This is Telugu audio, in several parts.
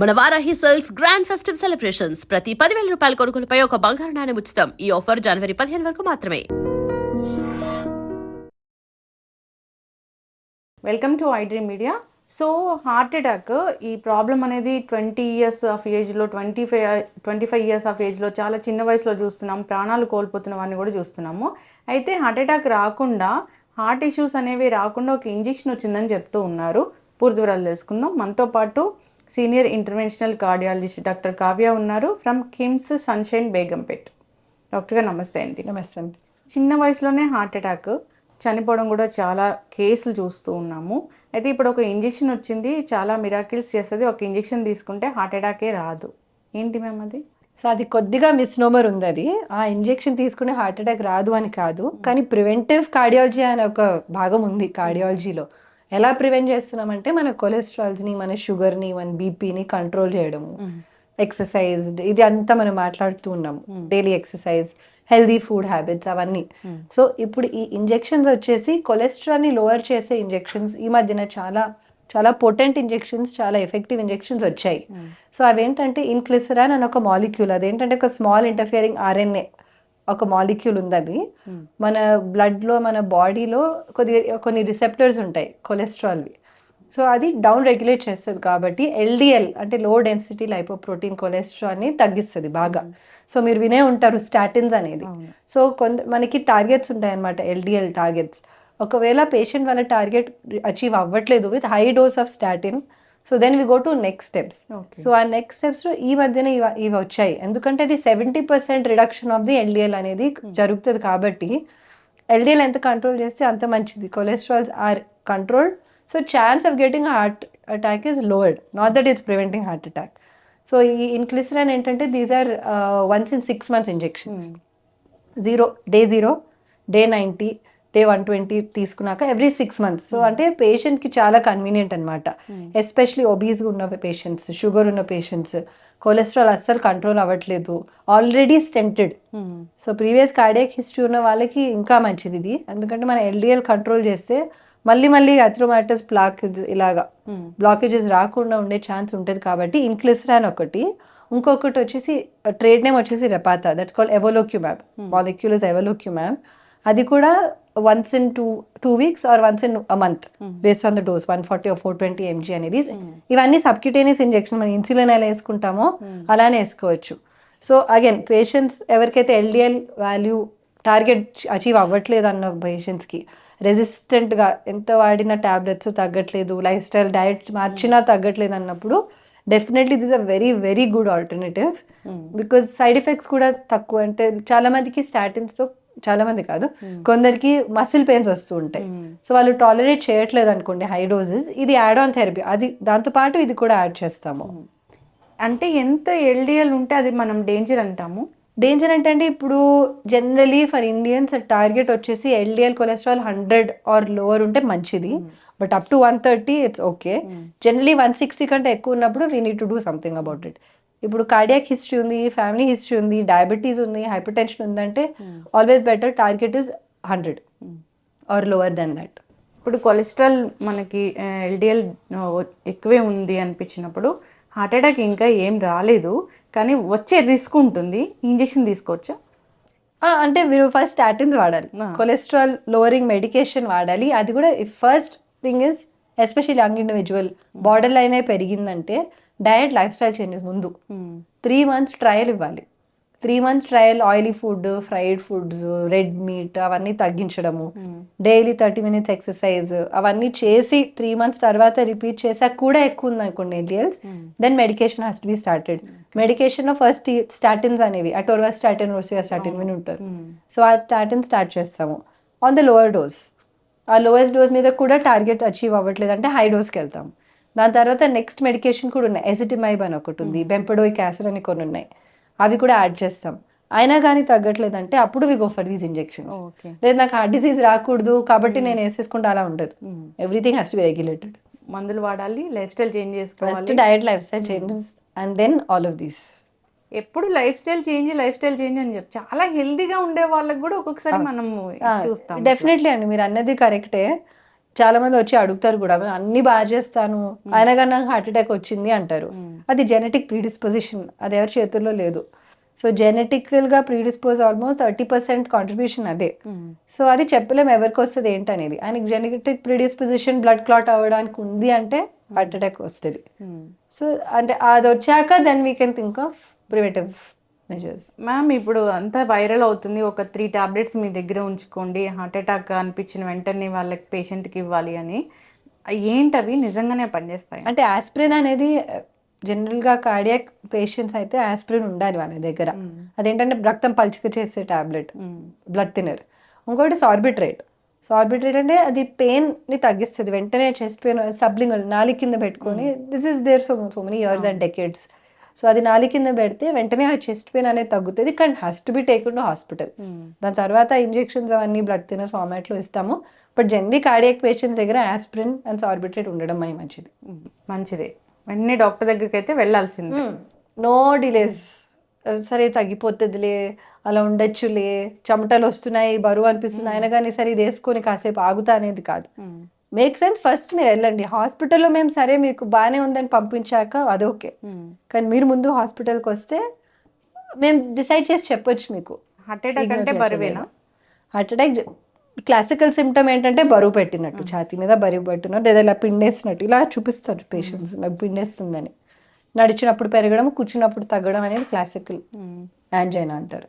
మన Varahi sales grand festive celebrations ప్రతి 10,000 రూపాయల కొనుగోలుపై ఒక బంగారు నాణెం ఉచితం. ఈ ఆఫర్ జనవరి 15 వరకు మాత్రమే. Welcome to iDream media. So heart attack ఈ ప్రాబ్లం అనేది 20 ఇయర్స్ ఆఫ్ ఏజ్లో 25 ఇయర్స్ ఆఫ్ ఏజ్లో చాలా చిన్న వయసులో చూస్తున్నాం. ప్రాణాలు కోల్పోతున్న వారిని కూడా చూస్తున్నాము. అయితే హార్ట్ అటాక్ రాకుండా, హార్ట్ ఇష్యూస్ అనేవి రాకుండా ఒక ఇంజెక్షన్ వచ్చిందని చెప్తూ ఉన్నారు. పూర్తి వివరాలు తెలుసుకుందాం. మనతో పాటు senior interventional cardiologist doctor Kavya ఉన్నారు from KIMS Sunshine Begumpet. Doctor గారు నమస్తే అండి. నమస్తే అండి. చిన్న వయసులోనే హార్ట్ అటాక్, చనిపోవడం కూడా చాలా కేసులు చూస్తూ ఉన్నాము. అయితే ఇప్పుడు ఒక ఇంజెక్షన్ వచ్చింది, చాలా మిరాకిల్స్ చేస్తుంది. ఒక ఇంజెక్షన్ తీసుకుంటే హార్ట్ అటాకే రాదు. ఏంటి మ్యామ్ అది? సో అది కొద్దిగా మిస్నోమర్ ఉంది. అది ఆ ఇంజెక్షన్ తీసుకునే హార్ట్ అటాక్ రాదు అని కాదు, కానీ ప్రివెంటివ్ కార్డియాలజీ అనే ఒక భాగం ఉంది కార్డియాలజీలో. ఎలా ప్రివెంట్ చేస్తున్నామంటే మన కొలెస్ట్రాల్స్ని, మన షుగర్ని, మన బీపీని కంట్రోల్ చేయడము, ఎక్సర్సైజ్, ఇది అంతా మనం మాట్లాడుతూ ఉన్నాము. Daily exercise, healthy food habits, అవన్నీ. సో ఇప్పుడు ఈ ఇంజెక్షన్స్ వచ్చేసి కొలెస్ట్రాల్ని లోవర్ చేసే ఇంజెక్షన్స్. ఈ మధ్యన చాలా చాలా పొటెంట్ ఇంజెక్షన్స్, చాలా ఎఫెక్టివ్ ఇంజెక్షన్స్ వచ్చాయి. సో అవేంటంటే ఇన్క్లిసరాన్ అని ఒక మాలిక్యూల్, అదేంటంటే ఒక స్మాల్ ఇంటర్ఫియరింగ్ ఆర్ఎన్ఏ ఒక మాలిక్యూల్ ఉంది. అది మన బ్లడ్లో, మన బాడీలో కొన్ని రిసెప్టర్స్ ఉంటాయి కొలెస్ట్రాల్వి. సో అది డౌన్ రెగ్యులేట్ చేస్తుంది. కాబట్టి ఎల్డిఎల్ అంటే లో డెన్సిటీ లైపోప్రోటీన్ కొలెస్ట్రాల్ని తగ్గిస్తుంది బాగా. సో మీరు వినే ఉంటారు స్టాటిన్స్ అనేది. సో మనకి టార్గెట్స్ ఉంటాయి అన్నమాట, ఎల్డిఎల్ టార్గెట్స్. ఒకవేళ పేషెంట్ వాళ్ళ టార్గెట్ అచీవ్ అవ్వట్లేదు with high dose of statin, so then we go to next steps. So ఆ నెక్స్ట్ స్టెప్స్లో ఈ మధ్యన ఇవి వచ్చాయి. ఎందుకంటే అది 70% రిడక్షన్ ఆఫ్ ది ఎల్డిఎల్ అనేది జరుగుతుంది. కాబట్టి ఎల్డిఎల్ ఎంత కంట్రోల్ చేస్తే అంత మంచిది. Cholesterols are controlled, so chance of getting heart attack is lowered, not that is preventing heart attack. So ఈ ఇన్క్లిసరాన్ ఏంటంటే these are once in 6 months injections. Day 0, day 90, day 120 తీసుకున్నాక ఎవ్రీ 6 months. సో అంటే పేషెంట్కి చాలా కన్వీనియంట్ అనమాట. ఎస్పెషలీ ఒబీస్గా ఉన్న పేషెంట్స్, షుగర్ ఉన్న పేషెంట్స్, కొలెస్ట్రాల్ అస్సలు కంట్రోల్ అవ్వట్లేదు, already stented. So previous cardiac history ఉన్న వాళ్ళకి ఇంకా మంచిది ఇది. ఎందుకంటే మన ఎల్డిఎల్ కంట్రోల్ చేస్తే మళ్ళీ అథ్రోమాటస్ బ్లాకేజెస్ రాకుండా ఉండే ఛాన్స్ ఉంటుంది. కాబట్టి ఇన్క్లిసరాన్ ఒకటి. ఇంకొకటి వచ్చేసి ట్రేడ్ నేమ్ వచ్చేసి Repatha, that's called evolocumab. Molecule is evolocumab. అది కూడా once in 2 weeks or once in a month based on the dose, 140 or 420 mg అనేది. ఇవన్నీ సబ్క్యూటేనియస్ ఇంజెక్షన్, మనం ఇన్సులిన్ ఎలా వేసుకుంటామో అలానే వేసుకోవచ్చు. సో అగైన్ పేషెంట్స్ ఎవరికైతే ఎల్డిఎల్ వాల్యూ టార్గెట్ అచీవ్ అవ్వట్లేదు అన్న పేషెంట్స్కి, రెసిస్టెంట్గా ఎంత వాడిన ట్యాబ్లెట్స్ తగ్గట్లేదు, లైఫ్ స్టైల్ డయట్ మార్చినా తగ్గట్లేదు అన్నప్పుడు definitely this a very very good alternative. Because side effects కూడా తక్కువ. అంటే చాలా మందికి స్టాటిన్స్తో, చాలా మంది కాదు, కొందరికి మసిల్ పెయిన్స్ వస్తూ ఉంటాయి. సో వాళ్ళు టాలరేట్ చేయట్లేదు అనుకోండి హై డోసెస్, ఇది యాడ్ ఆన్ థెరపీ. అది దాంతోపాటు ఇది కూడా యాడ్ చేస్తాము. అంటే ఎంత ఎల్డిఎల్ ఉంటే అది మనం డేంజర్ అంటాము? డేంజర్ అంటే ఇప్పుడు జనరలీ ఫర్ ఇండియన్స్ టార్గెట్ వచ్చేసి ఎల్డిఎల్ కొలెస్ట్రాల్ 100 ఆర్ లోవర్ ఉంటే మంచిది. But up to 130 it's okay. Generally 160 కంటే ఎక్కువ ఉన్నప్పుడు we need to do something about it. ఇప్పుడు కార్డియాక్ హిస్టరీ ఉంది, ఫ్యామిలీ హిస్టరీ ఉంది, డయాబెటీస్ ఉంది, హైపర్ టెన్షన్ ఉందంటే always better target is 100 or lower than that. ఇప్పుడు కొలెస్ట్రాల్ మనకి ఎల్డిఎల్ ఎక్కువే ఉంది అనిపించినప్పుడు హార్ట్ అటాక్ ఇంకా ఏం రాలేదు కానీ వచ్చే రిస్క్ ఉంటుంది, ఇంజెక్షన్ తీసుకోవచ్చా? అంటే మీరు ఫస్ట్ స్టాటిన్స్ వాడాలి, కొలెస్ట్రాల్ లోవరింగ్ మెడికేషన్ వాడాలి. అది కూడా first thing is especially young individual border line అయి పెరిగిందంటే డయట్, లైఫ్ స్టైల్ చేంజెస్ ముందు 3 months ట్రయల్ ఇవ్వాలి. 3 months trial, oily food, fried foods, red meat అవన్నీ తగ్గించడము, డైలీ 30 minutes ఎక్సర్సైజ్, అవన్నీ చేసి 3 months తర్వాత రిపీట్ చేసాక కూడా ఎక్కువ ఉంది అనుకోండి LDLs, then medication has to be started. మెడికేషన్లో ఫస్ట్ స్టాటిన్స్ అనేవి అటోర్వాస్టాటిన్, రోసివాస్టాటిన్ విని ఉంటారు. సో ఆ స్టాటిన్ స్టార్ట్ చేస్తాము ఆన్ ద లోవర్ డోస్. ఆ లోయెస్ట్ డోస్ మీద కూడా టార్గెట్ అచీవ్ అవ్వట్లేదు అంటే హై డోస్కి వెళ్తాం. దాని తర్వాత నెక్స్ట్ మెడికేషన్ కూడా ఉన్నాయి, ఎసిటిమైబ్ అని ఒకటి ఉంది, బెంపెడోయిక్ యాసిడ్ అని కొన్ని ఉన్నాయి, అవి కూడా యాడ్ చేస్తాం. అయినా కానీ తగ్గట్లేదంటే అప్పుడు we go for these injections. లేదు నాకు హార్ట్ డిసీజ్ రాకూడదు కాబట్టి నేను వేసేసుకుంటే అలా ఉండదు. Everything has to be regulated. మందులు వాడాలి, లైఫ్ స్టైల్ చేంజ్ చేసుకోవాలి, first diet, lifestyle changes and then all of these. ఎప్పుడు లైఫ్ స్టైల్ చేంజ్ అని చెప్పి చాలా హెల్దీగా ఉండే వాళ్ళకి కూడా ఒక్కొక్కసారి మనం చూస్తాం. డెఫినెట్లీ అండి, మీరు అన్నది కరెక్టే. చాలా మంది వచ్చి అడుగుతారు కూడా, "నేను అన్ని బాగా చేస్తాను అయినా కానీ నాకు హార్ట్ అటాక్ వచ్చింది" అంటారు. అది జెనెటిక్ ప్రీడిస్పోజిషన్, అది ఎవరి చేతుల్లో లేదు. సో జెనెటికల్ గా ప్రీడిస్పోజ్ ఆల్మోస్ట్ 30% కాంట్రిబ్యూషన్ అదే. సో అది చెప్పలేము ఎవరికి వస్తుంది ఏంటనేది. ఆయనకి జెనెటిక్ ప్రీడిస్పోజిషన్ బ్లడ్ క్లాట్ అవ్వడానికి ఉంది అంటే హార్ట్ అటాక్ వస్తుంది. సో అంటే అది వచ్చాక then we can think of preventive measures. Ma'am ఇప్పుడు అంతా వైరల్ అవుతుంది, ఒక 3 టాబ్లెట్స్ మీ దగ్గర ఉంచుకోండి, హార్ట్ అటాక్ అనిపించిన వెంటనే వాళ్ళకి పేషెంట్కి ఇవ్వాలి అని. ఏంటవి నిజంగానే పనిచేస్తాయి? అంటే ఆస్పిరిన్ అనేది జనరల్గా కార్డియాక్ పేషెంట్స్ అయితే ఆస్పిరిన్ ఉండాలి వాళ్ళ దగ్గర. అదేంటంటే రక్తం పలుచక చేసే టాబ్లెట్, బ్లడ్ థిన్నర్. ఇంకోటి సార్బిట్రేట్. సార్బిట్రేట్ అంటే అది పెయిన్ని తగ్గిస్తుంది వెంటనే. చెస్ట్ పెయిన్ సబ్లింగల్ నాలి కింద పెట్టుకొని, this is there so many years and decades. So అది నాలి కింద పెడితే వెంటనే ఆ చెస్ట్ పెయిన్ అనేది తగ్గుతుంది, కానీ has to be taken to hospital. దాని తర్వాత ఇంజెక్షన్స్ అవన్నీ బ్లడ్ థిన్నర్ ఫార్మాట్లో ఇస్తాము. బట్ జనరలీ కార్డియాక్ పేషెంట్స్ దగ్గర ఆస్పిరిన్ అండ్ సార్బిట్రేట్ ఉండడం మంచిది. మంచిదే, వెంటనే డాక్టర్ దగ్గరికి అయితే వెళ్ళాల్సింది. No delays. సరే తగ్గిపోతుందిలే, అలా ఉండొచ్చులే, చెమటలు వస్తున్నాయి, బరువు అనిపిస్తుంది అయినా కానీ సరే ఇది వేసుకొని కాసేపు ఆగుతా అనేది కాదు. మేక్ సెన్స్, ఫస్ట్ మీరు వెళ్ళండి హాస్పిటల్లో. మేము సరే మీకు బాగానే ఉందని పంపించాక అది ఓకే, కానీ మీరు ముందు హాస్పిటల్కి వస్తే మేము డిసైడ్ చేసి చెప్పొచ్చు మీకు. హార్ట్ అటాక్ అంటే బరువేనా? హార్ట్ అటాక్ క్లాసికల్ సిమ్టమ్ ఏంటంటే బరువు పెట్టినట్టు, ఛాతీ మీద బరువు పెట్టినట్టు, లేదా ఇలా పిండేసినట్టు ఇలా చూపిస్తారు పేషెంట్స్, నాకు పిండేస్తుందని. నడిచినప్పుడు పెరగడం, కూర్చున్నప్పుడు తగ్గడం అనేది క్లాసికల్ యాంజైనా అంటారు.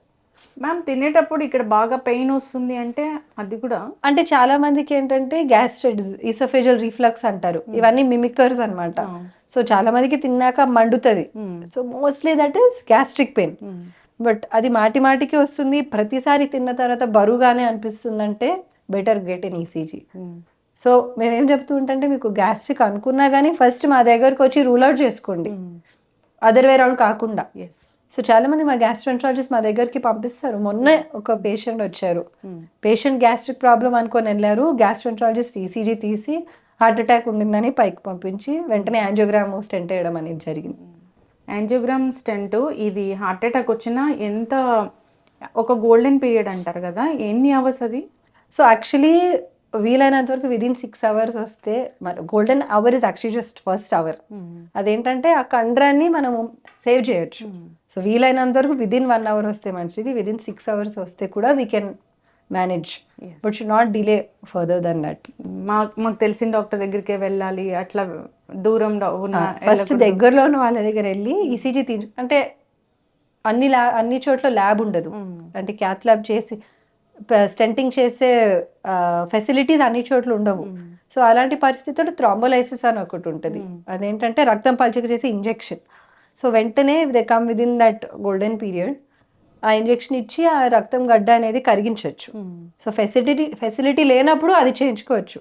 మ్యామ్ తినేటప్పుడు ఇక్కడ బాగా పెయిన్ వస్తుంది అంటే అది కూడా అంటే చాలా మందికి ఏంటంటే గ్యాస్ట్రైటిస్, ఈసోఫేజియల్ రిఫ్లక్స్ అంటారు, ఇవన్నీ మిమికర్స్ అన్నమాట. సో చాలా మందికి తిన్నాక మండుతుంది. So mostly that is gastric pain. But అది మాటి మాటికి వస్తుంది, ప్రతిసారి తిన్న తర్వాత బరువుగానే అనిపిస్తుందంటే బెటర్ గెట్ ఎన్ ఈసీజీ. సో మేమేం చెప్తూ ఉంటే, మీకు గ్యాస్ట్రిక్ అనుకున్నా కానీ ఫస్ట్ మా దగ్గరకు వచ్చి రూల్ అవుట్ చేసుకోండి, అదర్ వే రౌండ్ కాకుండా. సో చాలా మంది మా గ్యాస్ట్రోఎంట్రాలజిస్ట్ మా దగ్గరికి పంపిస్తారు. మొన్న ఒక పేషెంట్ వచ్చారు, పేషెంట్ గ్యాస్ట్రిక్ ప్రాబ్లం అనుకొని వెళ్ళారు, గ్యాస్ట్రోఎంట్రాలజిస్ట్ ఈసీజీ తీసి హార్ట్ అటాక్ ఉండిందని పైకి పంపించి వెంటనే యాంజియోగ్రామ్ స్టెంట్ వేయడం అనేది జరిగింది. యాంజియోగ్రామ్ స్టెంట్, ఇది హార్ట్ అటాక్ వచ్చిన ఎంత ఒక గోల్డెన్ పీరియడ్ అంటారు కదా, ఎన్ని అవర్స్ అది? సో యాక్చువల్లీ వీలైనంత వరకు విదిన్ 6 hours వస్తే, మన golden hour is actually just first hour. అదేంటంటే ఆ కండ్రాన్ని మనము సేవ్ చేయొచ్చు. సో వీలైనంత వరకు విదిన్ 1 hour వస్తే మంచిది, విదిన్ 6 hours వస్తే కూడా we can manage, but should not delay further than that. మాకు తెలిసిన డాక్టర్ దగ్గరికే వెళ్ళాలి, అట్లా దూరం ఫస్ట్ దగ్గరలో ఉన్న వాళ్ళ దగ్గర వెళ్ళి ఈసీజీ అంటే అన్ని చోట్ల ల్యాబ్ ఉండదు, అంటే క్యాత్ ల్యాబ్ చేసి స్టెంటింగ్ చేసే ఫెసిలిటీస్ అన్ని చోట్ల ఉండవు. సో అలాంటి పరిస్థితుల్లో థ్రాంబోలైసిస్ అని ఒకటి ఉంటుంది, అదేంటంటే రక్తం పల్చక చేసే ఇంజెక్షన్. సో వెంటనే they come within that golden period, ఆ ఇంజెక్షన్ ఇచ్చి ఆ రక్తం గడ్డ అనేది కరిగించవచ్చు. సో ఫెసిలిటీ లేనప్పుడు అది చేయించుకోవచ్చు,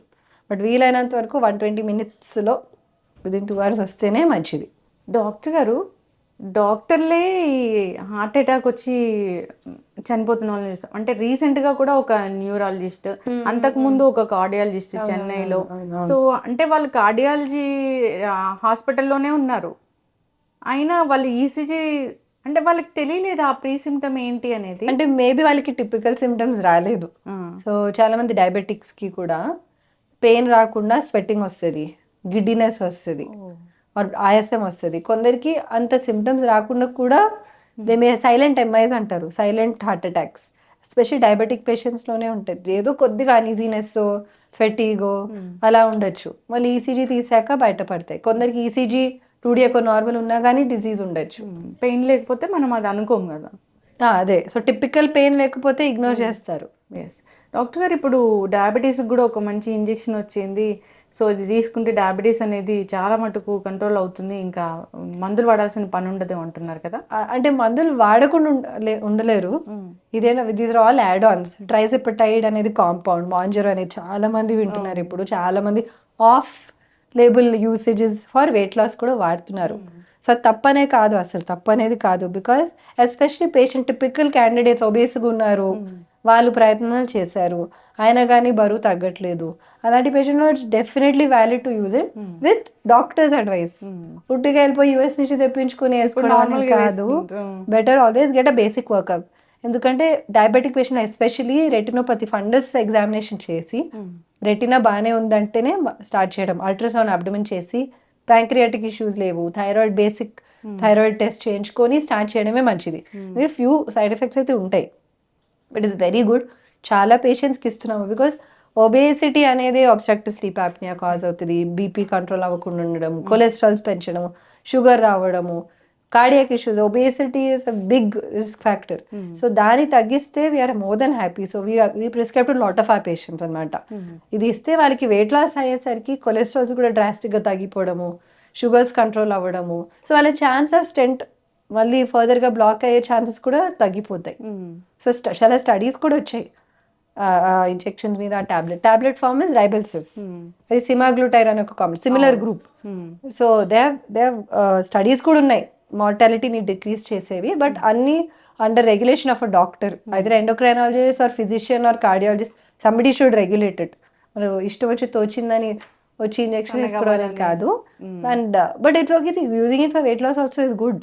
బట్ వీలైనంత వరకు 120 minutes విదిన్ 2 hours వస్తేనే మంచిది. డాక్టర్ గారు, డాక్టర్లే హార్ట్ అటాక్ వచ్చి చనిపోతున్న వాళ్ళని చూస్తాం. అంటే రీసెంట్గా కూడా ఒక న్యూరాలజిస్ట్, అంతకుముందు ఒక కార్డియాలజిస్ట్ చెన్నైలో. సో అంటే వాళ్ళు కార్డియాలజీ హాస్పిటల్లోనే ఉన్నారు, అయినా వాళ్ళు ఈసీజీ అంటే వాళ్ళకి తెలియలేదు ఆ ప్రీ సిమ్టమ్ ఏంటి అనేది. అంటే మేబీ వాళ్ళకి టిపికల్ సిమ్టమ్స్ రాలేదు. సో చాలా మంది డయాబెటిక్స్కి కూడా పెయిన్ రాకుండా స్వెట్టింగ్ వస్తుంది, గిడ్డినెస్ వస్తుంది, ఆయాసం వస్తుంది. కొందరికి అంత సిమ్టమ్స్ రాకుండా కూడా దే మే సైలెంట్ ఎంఐస్ అంటారు, silent heart attacks. Especially diabetic పేషెంట్స్లోనే ఉంటుంది, ఏదో కొద్దిగా అనీజీనెస్, ఫెటీగో అలా ఉండొచ్చు. మళ్ళీ ఈసీజీ తీసాక బయటపడతాయి. కొందరికి ఈసీజీ 2D ఒక నార్మల్ ఉన్నా కానీ డిజీజ్ ఉండొచ్చు. పెయిన్ లేకపోతే మనం అది అనుకోం కదా. అదే, సో టిపికల్ పెయిన్ లేకపోతే ఇగ్నోర్ చేస్తారు. ఎస్ డాక్టర్ గారు, ఇప్పుడు డయాబెటీస్కి కూడా ఒక మంచి ఇంజెక్షన్ వచ్చింది. సో ఇది తీసుకుంటే డయాబెటీస్ అనేది చాలా మటుకు కంట్రోల్ అవుతుంది, ఇంకా మందులు వాడాల్సిన పని ఉండదు అంటున్నారు కదా. అంటే మందులు వాడకుండా ఉండలేరు. ఇదేనా, these are all add ons. Tirzepatide అనేది కాంపౌండ్, మాంజరో అనేది చాలా మంది వింటున్నారు ఇప్పుడు. చాలా మంది off label usages for weight loss కూడా వాడుతున్నారు. సో తప్పనే కాదు, అసలు తప్పనేది కాదు. Because especially patient typical candidates ఒబేస్గా ఉన్నారు, వాళ్ళు ప్రయత్నాలు చేశారు అయినా కానీ బరువు తగ్గట్లేదు. అలాంటి పేషెంట్లో it's definitely valid to use it with doctor's advice. పుట్టిగా వెళ్ళిపోయి యూఎస్ నుంచి తెప్పించుకుని వేసుకోవడం కాదు. Better always get a basic workup. ఎందుకంటే diabetic patient especially retinopathy fundus examination చేసి రెటినా బాగానే ఉందంటేనే స్టార్ట్ చేయడం, అల్ట్రాసౌండ్ అబ్డమిన్ చేసి ప్యాంక్రియాటిక్ ఇష్యూస్ లేవు, థైరాయిడ్ బేసిక్ థైరాయిడ్ టెస్ట్ చేయించుకొని స్టార్ట్ చేయడమే మంచిది. ఫ్యూ సైడ్ ఎఫెక్ట్స్ అయితే ఉంటాయి, బట్ ఇట్స్ వెరీ గుడ్. చాలా పేషెంట్స్కి ఇస్తున్నాము బికాస్ ఒబేసిటీ అనేది అబ్స్ట్రక్టివ్ స్లీప్ యాప్నియా కాజ్ అవుతుంది, బీపీ కంట్రోల్ అవ్వకుండా ఉండడం, కొలెస్ట్రాల్స్ పెంచడం, షుగర్ రావడము, cardiac issues. Obesity is a big risk factor. So దాన్ని తగ్గిస్తే we are more than happy. So we prescribe to lot of our patients అనమాట. ఇది ఇస్తే వాళ్ళకి వెయిట్ లాస్ అయ్యేసరికి కొలెస్ట్రాల్స్ కూడా డ్రాస్టిక్గా తగ్గిపోవడము, షుగర్స్ కంట్రోల్ అవ్వడము, సో వాళ్ళ ఛాన్సెస్ స్టెంట్ మళ్ళీ ఫర్దర్గా బ్లాక్ అయ్యే ఛాన్సెస్ కూడా తగ్గిపోతాయి. సో చాలా స్టడీస్ కూడా వచ్చాయి ఇంజెక్షన్స్ మీద. టాబ్లెట్ ఫార్మ్ ఇస్ రైబెల్సిస్, అది సిమాగ్లూటైడ్ అనే ఒక similar group. So they have studies కూడా ఉన్నాయి మార్టాలిటీని డిక్రీజ్ చేసేవి, బట్ అన్ని under regulation of a doctor, either endocrinologist or physician or cardiologist. Somebody should regulate it. మనం ఇష్టం వచ్చి తోచిందని వచ్చి ఇంజెక్షన్ తీసుకోవడం కాదు. And but it's okay, using it for weight loss also is good,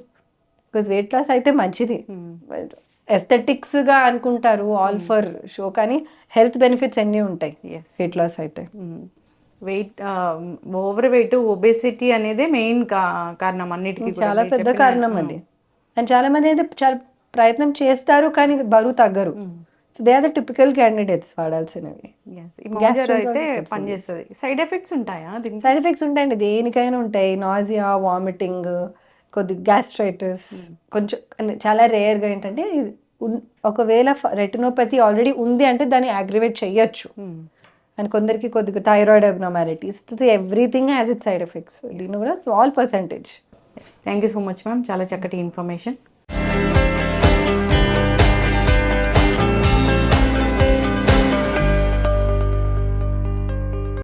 because weight loss అయితే మంచిది. ఎస్థెటిక్స్ గా అనుకుంటారు ఆల్ ఫర్ షో, కానీ హెల్త్ బెనిఫిట్స్ ఎన్ని ఉంటాయి వెయిట్ లాస్ అయితే. వెయిట్ ఓవర్ వెయిట్ ఒబేసిటీ అనేది మెయిన్ కారణం అన్నిటికీ, చాలా పెద్ద కారణం అది. అండ్ చాలా మంది అయితే చాలా ప్రయత్నం చేస్తారు కానీ బరువు తగ్గరు. So they are the typical candidates వాడాల్సినవి. అయితే పనిచేస్తుంది. సైడ్ ఎఫెక్ట్స్ ఉంటాయా? సైడ్ ఎఫెక్ట్స్ ఉంటాయండి, దేనికైనా ఉంటాయి. నాజియా, వామిటింగ్, కొద్ది గ్యాస్ట్రైటిస్, కొంచెం చాలా రేర్గా ఏంటంటే ఒకవేళ రెటినోపతి ఆల్రెడీ ఉంది అంటే దాన్ని అగ్రివేట్ చెయ్యొచ్చు. అండ్ కొందరికి కొద్దిగా thyroid abnormalities, everything has it side effects. దీన్ని కూడా small percentage. Thank you so much ma'am, చాలా చక్కటి ఇన్ఫర్మేషన్.